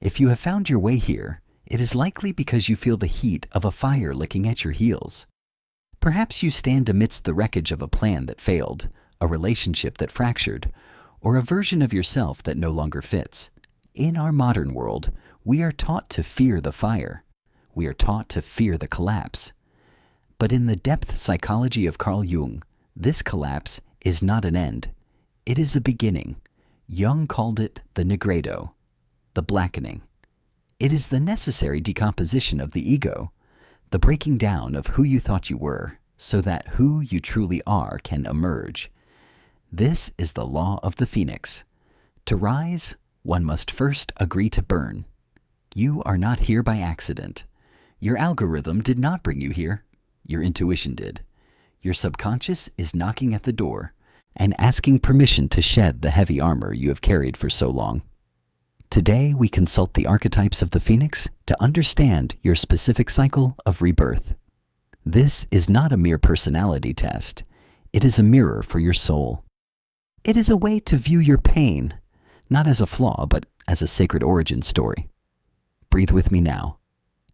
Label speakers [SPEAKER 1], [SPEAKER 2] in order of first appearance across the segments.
[SPEAKER 1] If you have found your way here, it is likely because you feel the heat of a fire licking at your heels. Perhaps you stand amidst the wreckage of a plan that failed, a relationship that fractured, or a version of yourself that no longer fits. In our modern world, we are taught to fear the fire. We are taught to fear the collapse. But in the depth psychology of Carl Jung, this collapse is not an end. It is a beginning. Jung called it the nigredo, the blackening. It is the necessary decomposition of the ego, the breaking down of who you thought you were, so that who you truly are can emerge. This is the law of the phoenix. To rise, one must first agree to burn. You are not here by accident. Your algorithm did not bring you here. Your intuition did. Your subconscious is knocking at the door and asking permission to shed the heavy armor you have carried for so long. Today, we consult the archetypes of the phoenix to understand your specific cycle of rebirth. This is not a mere personality test. It is a mirror for your soul. It is a way to view your pain, not as a flaw, but as a sacred origin story. Breathe with me now.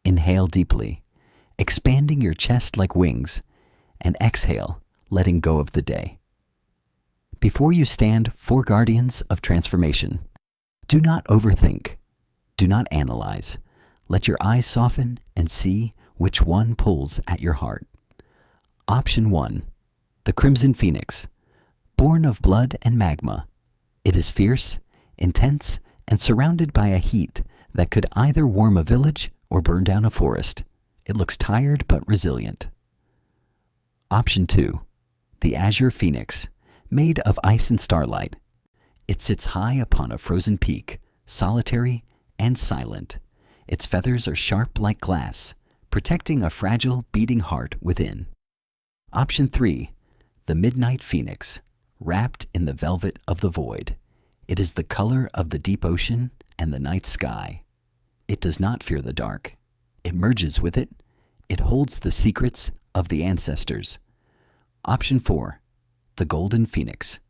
[SPEAKER 1] Inhale deeply, expanding your chest like wings, and exhale, letting go of the day. Before you stand, four guardians of transformation. Do not overthink. Do not analyze. Let your eyes soften and see which one pulls at your heart. Option 1. The Crimson Phoenix. Born of blood and magma. It is fierce, intense, and surrounded by a heat that could either warm a village or burn down a forest. It looks tired but resilient. Option 2. The Azure Phoenix. Made of ice and starlight. It sits high upon a frozen peak, solitary and silent. Its feathers are sharp like glass, protecting a fragile, beating heart within. Option 3. The Midnight Phoenix. Wrapped in the velvet of the void. It is the color of the deep ocean and the night sky. It does not fear the dark. It merges with it. It holds the secrets of the ancestors. Option 4. The Golden Phoenix.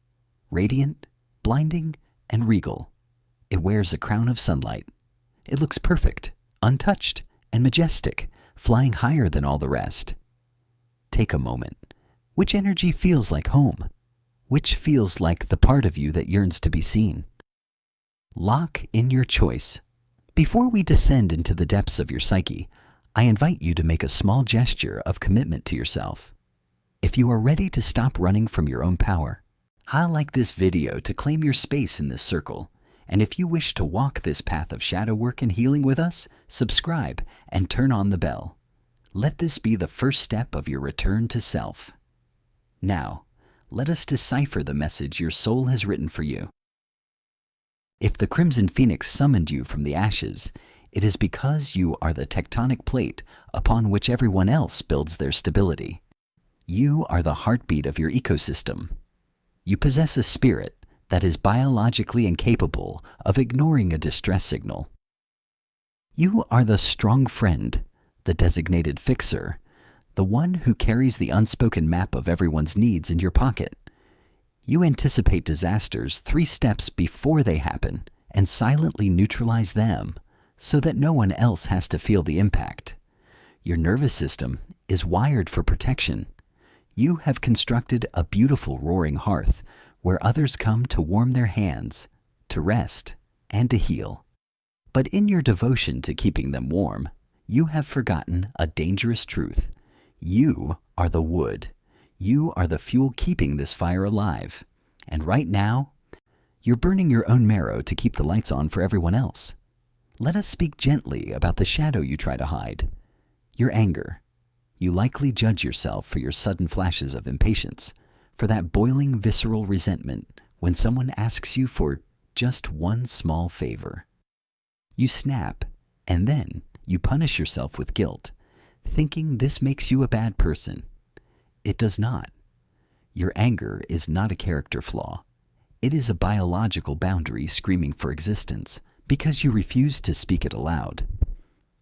[SPEAKER 1] Radiant, blinding, and regal. It wears a crown of sunlight. It looks perfect, untouched, and majestic, flying higher than all the rest. Take a moment. Which energy feels like home? Which feels like the part of you that yearns to be seen? Lock in your choice. Before we descend into the depths of your psyche, I invite you to make a small gesture of commitment to yourself. If you are ready to stop running from your own power, highlight this video to claim your space in this circle. And if you wish to walk this path of shadow work and healing with us, subscribe and turn on the bell. Let this be the first step of your return to self. Now, let us decipher the message your soul has written for you. If the Crimson Phoenix summoned you from the ashes, it is because you are the tectonic plate upon which everyone else builds their stability. You are the heartbeat of your ecosystem. You possess a spirit that is biologically incapable of ignoring a distress signal. You are the strong friend, the designated fixer, the one who carries the unspoken map of everyone's needs in your pocket. You anticipate disasters 3 steps before they happen and silently neutralize them so that no one else has to feel the impact. Your nervous system is wired for protection. You have constructed a beautiful roaring hearth where others come to warm their hands, to rest, and to heal. But in your devotion to keeping them warm, you have forgotten a dangerous truth. You are the wood. You are the fuel keeping this fire alive. And right now, you're burning your own marrow to keep the lights on for everyone else. Let us speak gently about the shadow you try to hide. Your anger. You likely judge yourself for your sudden flashes of impatience, for that boiling visceral resentment when someone asks you for just one small favor. You snap, and then you punish yourself with guilt, thinking this makes you a bad person. It does not. Your anger is not a character flaw. It is a biological boundary screaming for existence because you refuse to speak it aloud.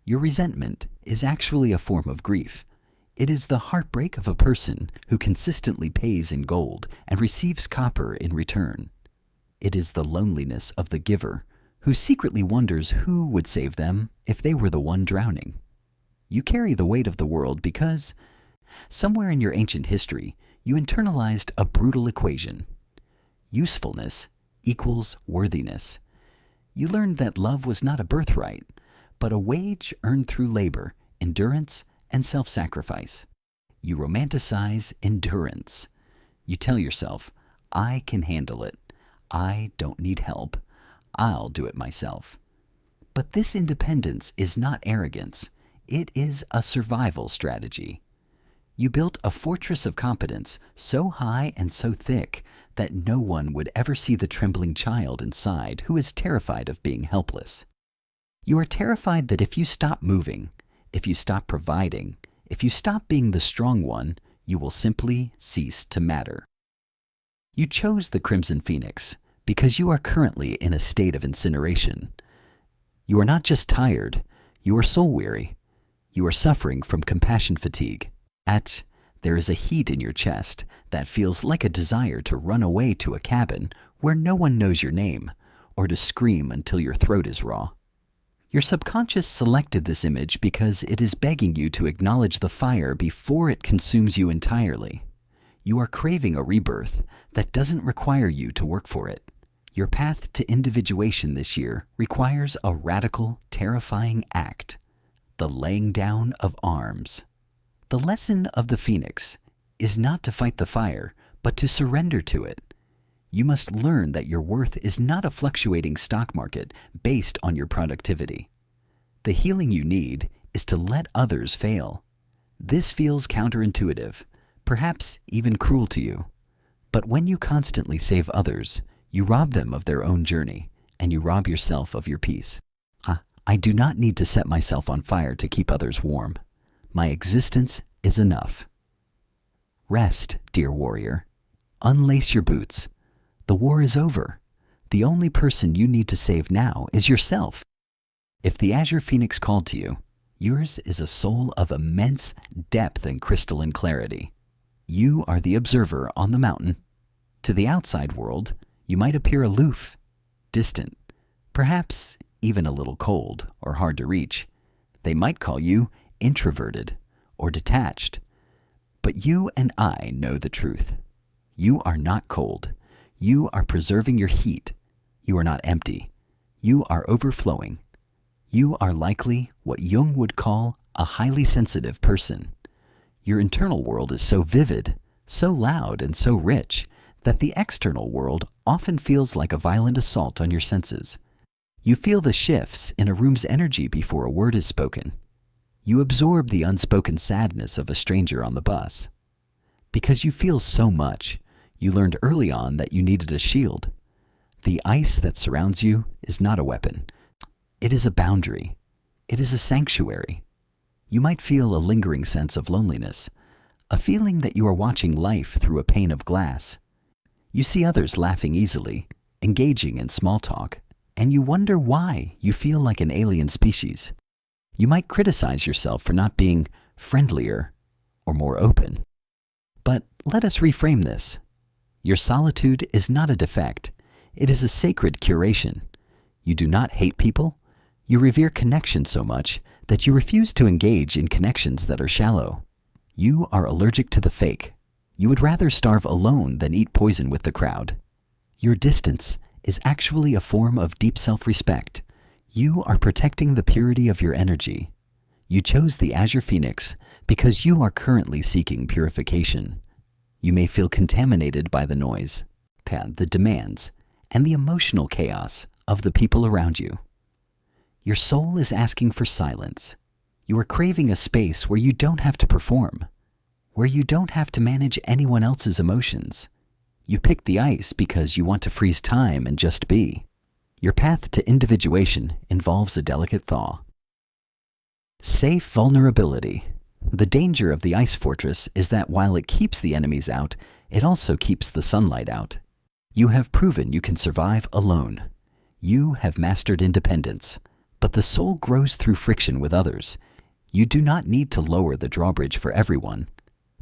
[SPEAKER 1] Your resentment is actually a form of grief. It is the heartbreak of a person who consistently pays in gold and receives copper in return. It is the loneliness of the giver who secretly wonders who would save them if they were the one drowning. You carry the weight of the world because, somewhere in your ancient history, you internalized a brutal equation. Usefulness equals worthiness. You learned that love was not a birthright, but a wage earned through labor, endurance, and self-sacrifice. You romanticize endurance. You tell yourself, I can handle it. I don't need help. I'll do it myself. But this independence is not arrogance. It is a survival strategy. You built a fortress of competence so high and so thick that no one would ever see the trembling child inside who is terrified of being helpless. You are terrified that if you stop moving, if you stop providing, if you stop being the strong one, you will simply cease to matter. You chose the Crimson Phoenix because you are currently in a state of incineration. You are not just tired, you are soul-weary. You are suffering from compassion fatigue. There is a heat in your chest that feels like a desire to run away to a cabin where no one knows your name, or to scream until your throat is raw. Your subconscious selected this image because it is begging you to acknowledge the fire before it consumes you entirely. You are craving a rebirth that doesn't require you to work for it. Your path to individuation this year requires a radical, terrifying act: the laying down of arms. The lesson of the Phoenix is not to fight the fire, but to surrender to it. You must learn that your worth is not a fluctuating stock market based on your productivity. The healing you need is to let others fail. This feels counterintuitive, perhaps even cruel to you. But when you constantly save others, you rob them of their own journey, and you rob yourself of your peace. I do not need to set myself on fire to keep others warm. My existence is enough. Rest, dear warrior. Unlace your boots. The war is over. The only person you need to save now is yourself. If the Azure Phoenix called to you, yours is a soul of immense depth and crystalline clarity. You are the observer on the mountain. To the outside world, you might appear aloof, distant, perhaps even a little cold or hard to reach. They might call you introverted or detached. But you and I know the truth. You are not cold. You are preserving your heat. You are not empty. You are overflowing. You are likely what Jung would call a highly sensitive person. Your internal world is so vivid, so loud, and so rich that the external world often feels like a violent assault on your senses. You feel the shifts in a room's energy before a word is spoken. You absorb the unspoken sadness of a stranger on the bus. Because you feel so much, you learned early on that you needed a shield. The ice that surrounds you is not a weapon. It is a boundary. It is a sanctuary. You might feel a lingering sense of loneliness, a feeling that you are watching life through a pane of glass. You see others laughing easily, engaging in small talk, and you wonder why you feel like an alien species. You might criticize yourself for not being friendlier or more open. But let us reframe this. Your solitude is not a defect. It is a sacred curation. You do not hate people. You revere connection so much that you refuse to engage in connections that are shallow. You are allergic to the fake. You would rather starve alone than eat poison with the crowd. Your distance is actually a form of deep self-respect. You are protecting the purity of your energy. You chose the Azure Phoenix because you are currently seeking purification. You may feel contaminated by the noise, the demands, and the emotional chaos of the people around you. Your soul is asking for silence. You are craving a space where you don't have to perform, where you don't have to manage anyone else's emotions. You picked the ice because you want to freeze time and just be. Your path to individuation involves a delicate thaw. Safe vulnerability. The danger of the ice fortress is that while it keeps the enemies out, it also keeps the sunlight out. You have proven you can survive alone. You have mastered independence. But the soul grows through friction with others. You do not need to lower the drawbridge for everyone,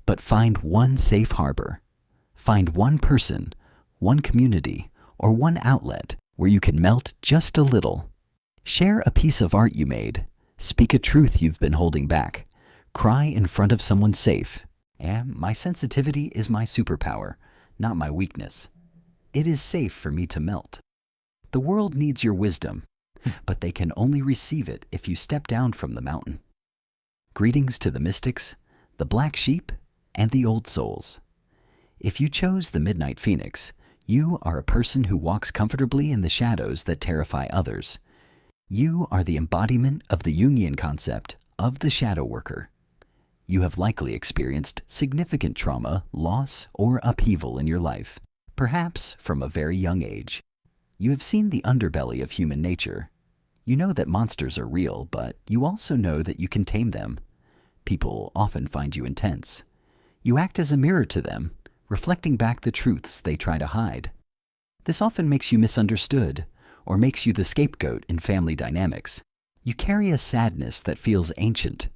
[SPEAKER 1] but find one safe harbor. Find one person, one community, or one outlet where you can melt just a little. Share a piece of art you made. Speak a truth you've been holding back. Cry in front of someone safe. And my sensitivity is my superpower, not my weakness. It is safe for me to melt. The world needs your wisdom, but they can only receive it if you step down from the mountain. Greetings to the mystics, the black sheep, and the old souls. If you chose the Midnight Phoenix, you are a person who walks comfortably in the shadows that terrify others. You are the embodiment of the Jungian concept of the shadow worker. You have likely experienced significant trauma, loss, or upheaval in your life, perhaps from a very young age. You have seen the underbelly of human nature. You know that monsters are real, but you also know that you can tame them. People often find you intense. You act as a mirror to them, reflecting back the truths they try to hide. This often makes you misunderstood, or makes you the scapegoat in family dynamics. You carry a sadness that feels ancient.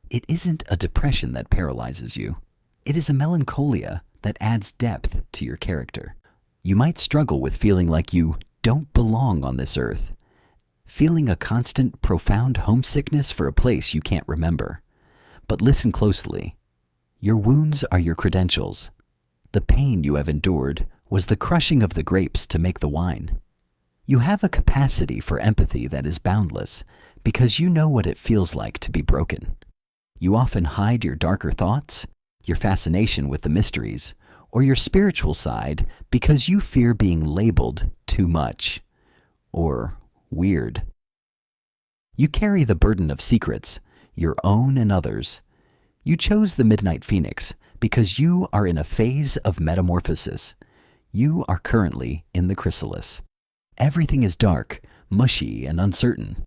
[SPEAKER 1] It isn't a depression that paralyzes you. It is a melancholia that adds depth to your character. You might struggle with feeling like you don't belong on this earth, feeling a constant, profound homesickness for a place you can't remember. But listen closely. Your wounds are your credentials. The pain you have endured was the crushing of the grapes to make the wine. You have a capacity for empathy that is boundless because you know what it feels like to be broken. You often hide your darker thoughts, your fascination with the mysteries, or your spiritual side because you fear being labeled too much or weird. You carry the burden of secrets, your own and others. You chose the Midnight Phoenix because you are in a phase of metamorphosis. You are currently in the chrysalis. Everything is dark, mushy, and uncertain.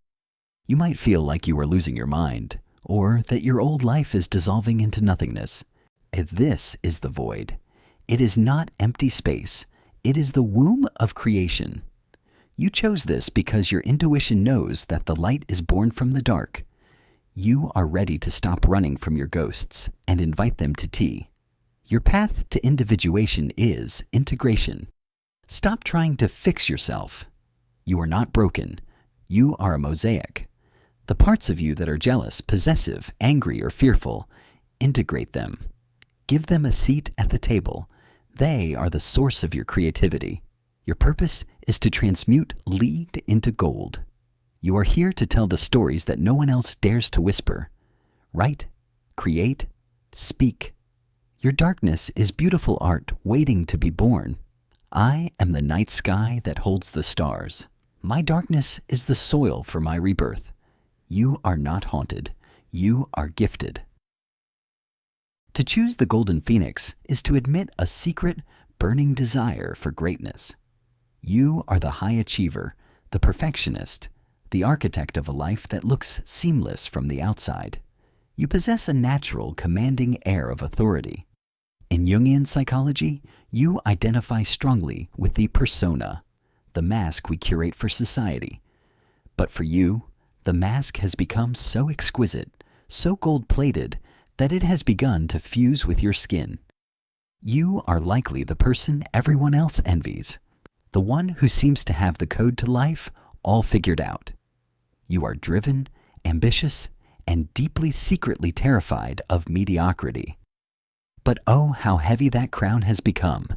[SPEAKER 1] You might feel like you are losing your mind, or that your old life is dissolving into nothingness. This is the void. It is not empty space. It is the womb of creation. You chose this because your intuition knows that the light is born from the dark. You are ready to stop running from your ghosts and invite them to tea. Your path to individuation is integration. Stop trying to fix yourself. You are not broken. You are a mosaic. The parts of you that are jealous, possessive, angry, or fearful, integrate them. Give them a seat at the table. They are the source of your creativity. Your purpose is to transmute lead into gold. You are here to tell the stories that no one else dares to whisper. Write, create, speak. Your darkness is beautiful art waiting to be born. I am the night sky that holds the stars. My darkness is the soil for my rebirth. You are not haunted. You are gifted. To choose the Golden Phoenix is to admit a secret, burning desire for greatness. You are the high achiever, the perfectionist, the architect of a life that looks seamless from the outside. You possess a natural, commanding air of authority. In Jungian psychology, you identify strongly with the persona, the mask we curate for society. But for you, the mask has become so exquisite, so gold-plated, that it has begun to fuse with your skin. You are likely the person everyone else envies, the one who seems to have the code to life all figured out. You are driven, ambitious, and deeply secretly terrified of mediocrity. But oh, how heavy that crown has become.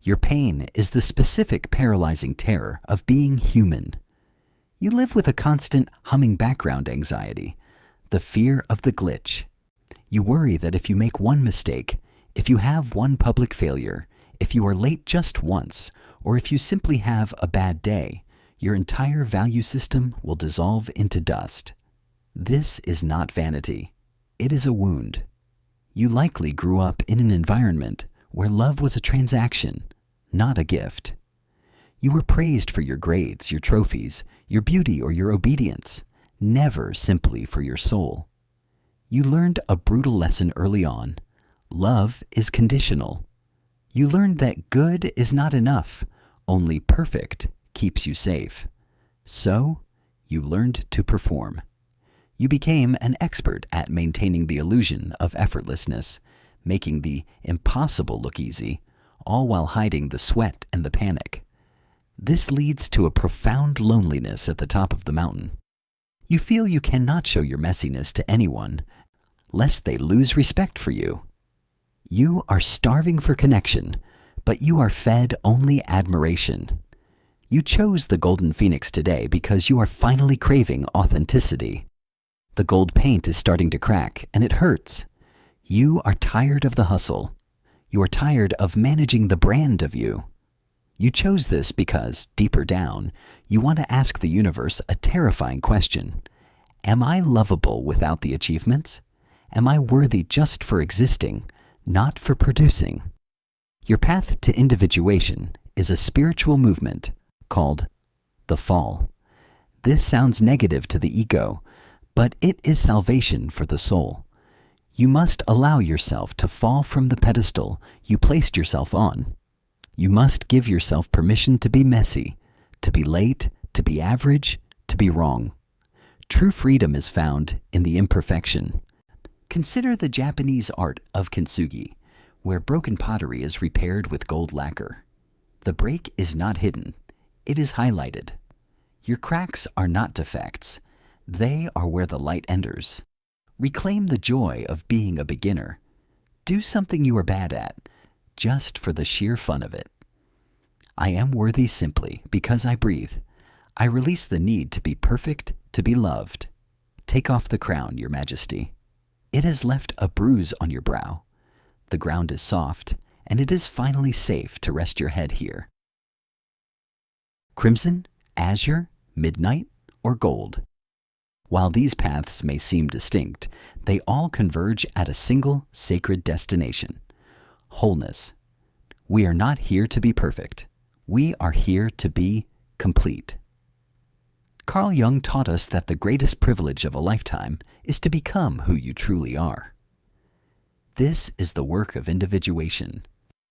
[SPEAKER 1] Your pain is the specific paralyzing terror of being human. You live with a constant humming background anxiety, the fear of the glitch. You worry that if you make one mistake, if you have one public failure, if you are late just once, or if you simply have a bad day, your entire value system will dissolve into dust. This is not vanity. It is a wound. You likely grew up in an environment where love was a transaction, not a gift. You were praised for your grades, your trophies, your beauty, or your obedience, never simply for your soul. You learned a brutal lesson early on. Love is conditional. You learned that good is not enough. Only perfect keeps you safe. So, you learned to perform. You became an expert at maintaining the illusion of effortlessness, making the impossible look easy, all while hiding the sweat and the panic. This leads to a profound loneliness at the top of the mountain. You feel you cannot show your messiness to anyone, lest they lose respect for you. You are starving for connection, but you are fed only admiration. You chose the golden phoenix today because you are finally craving authenticity. The gold paint is starting to crack, and it hurts. You are tired of the hustle. You are tired of managing the brand of you. You chose this because, deeper down, you want to ask the universe a terrifying question. Am I lovable without the achievements? Am I worthy just for existing, not for producing? Your path to individuation is a spiritual movement called the fall. This sounds negative to the ego, but it is salvation for the soul. You must allow yourself to fall from the pedestal you placed yourself on. You must give yourself permission to be messy, to be late, to be average, to be wrong. True freedom is found in the imperfection. Consider the Japanese art of kintsugi, where broken pottery is repaired with gold lacquer. The break is not hidden, it is highlighted. Your cracks are not defects, they are where the light enters. Reclaim the joy of being a beginner. Do something you are bad at, just for the sheer fun of it. I am worthy simply because I breathe. I release the need to be perfect, to be loved. Take off the crown, Your Majesty. It has left a bruise on your brow. The ground is soft, and it is finally safe to rest your head here. Crimson, azure, midnight, or gold. While these paths may seem distinct, they all converge at a single sacred destination: wholeness. We are not here to be perfect. We are here to be complete. Carl Jung taught us that the greatest privilege of a lifetime is to become who you truly are. This is the work of individuation,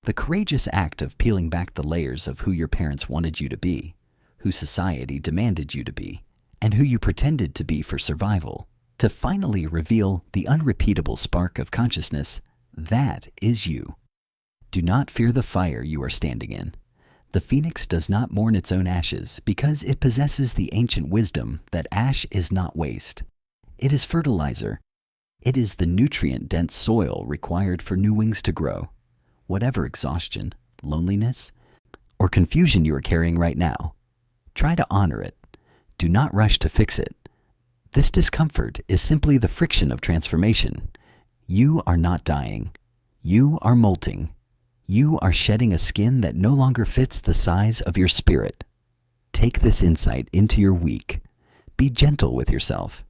[SPEAKER 1] the courageous act of peeling back the layers of who your parents wanted you to be, who society demanded you to be, and who you pretended to be for survival, to finally reveal the unrepeatable spark of consciousness that is you. Do not fear the fire you are standing in. The phoenix does not mourn its own ashes because it possesses the ancient wisdom that ash is not waste. It is fertilizer. It is the nutrient-dense soil required for new wings to grow. Whatever exhaustion, loneliness, or confusion you are carrying right now, try to honor it. Do not rush to fix it. This discomfort is simply the friction of transformation. You are not dying. You are molting. You are shedding a skin that no longer fits the size of your spirit. Take this insight into your week. Be gentle with yourself.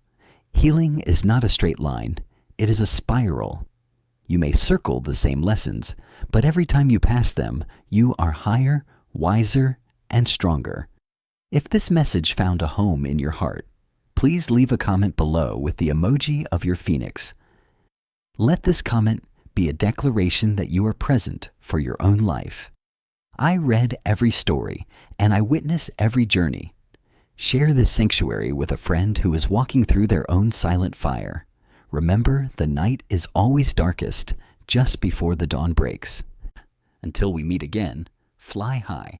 [SPEAKER 1] Healing is not a straight line. It is a spiral. You may circle the same lessons, but every time you pass them, you are higher, wiser, and stronger. If this message found a home in your heart, please leave a comment below with the emoji of your phoenix. Let this comment be a declaration that you are present for your own life. I read every story, and I witness every journey. Share this sanctuary with a friend who is walking through their own silent fire. Remember, the night is always darkest just before the dawn breaks. Until we meet again, fly high.